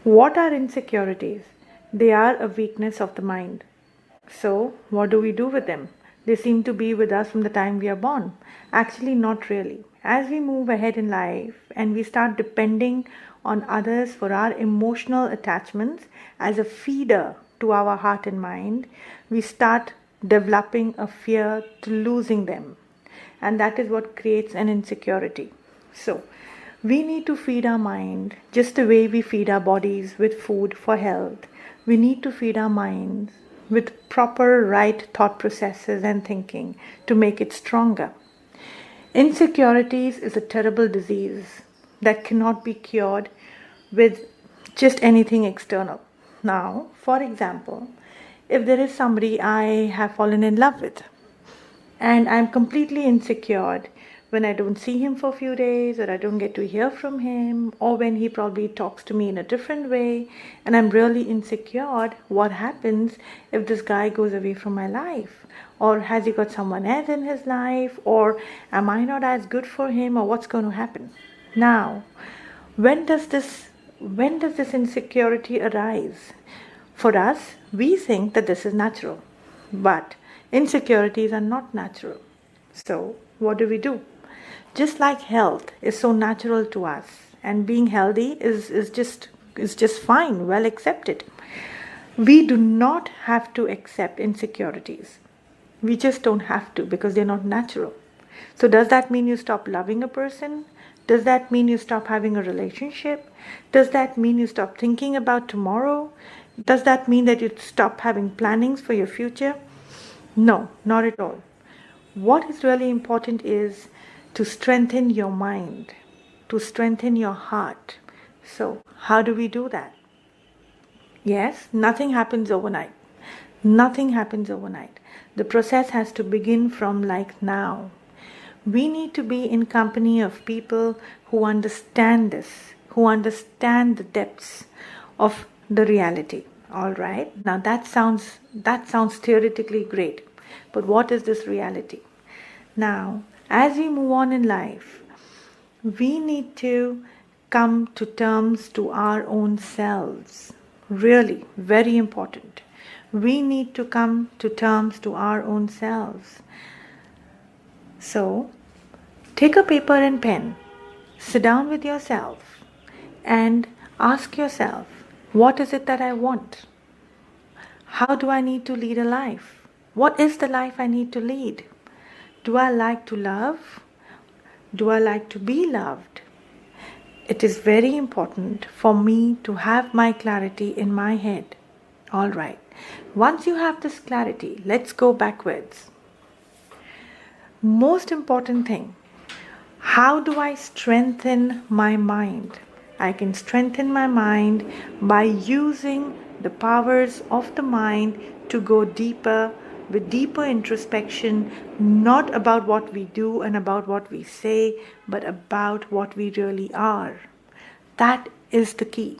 What are insecurities? They are a weakness of the mind. So, what do we do with them? They seem to be with us from the time we are born. Actually, not really. As we move ahead in life and we start depending on others for our emotional attachments as a feeder to our heart and mind, we start developing a fear to losing them. And that is what creates an insecurity. So, we need to feed our mind just the way we feed our bodies with food for health. We need to feed our minds with proper right thought processes and thinking to make it stronger. Insecurities is a terrible disease that cannot be cured with just anything external. Now, for example, if there is somebody I have fallen in love with and I'm completely insecure when I don't see him for a few days, or I don't get to hear from him, or when he probably talks to me in a different way, and I'm really insecure, what happens if this guy goes away from my life? Or has he got someone else in his life? Or am I not as good for him? Or what's going to happen? Now, when does this insecurity arise? For us, we think that this is natural, but insecurities are not natural. So, what do? Just like health is so natural to us, and being healthy is just fine, well accepted. We do not have to accept insecurities. We just don't have to because they're not natural. So does that mean you stop loving a person? Does that mean you stop having a relationship? Does that mean you stop thinking about tomorrow? Does that mean that you stop having plannings for your future? No, not at all. What is really important is to strengthen your mind, to strengthen your heart. So, how do we do that? Yes, nothing happens overnight. Nothing happens overnight. The process has to begin from like now. We need to be in company of people who understand this, who understand the depths of the reality. All right. Now that sounds theoretically great. But what is this reality? Now, as we move on in life, we need to come to terms to our own selves. Really, very important. We need to come to terms to our own selves. So, take a paper and pen, sit down with yourself, and ask yourself, what is it that I want? How do I need to lead a life? What is the life I need to lead? Do I like to love? Do I like to be loved? It is very important for me to have my clarity in my head. All right. Once you have this clarity, let's go backwards. Most important thing, how do I strengthen my mind? I can strengthen my mind by using the powers of the mind to go deeper, with deeper introspection, not about what we do and about what we say, but about what we really are. That is the key.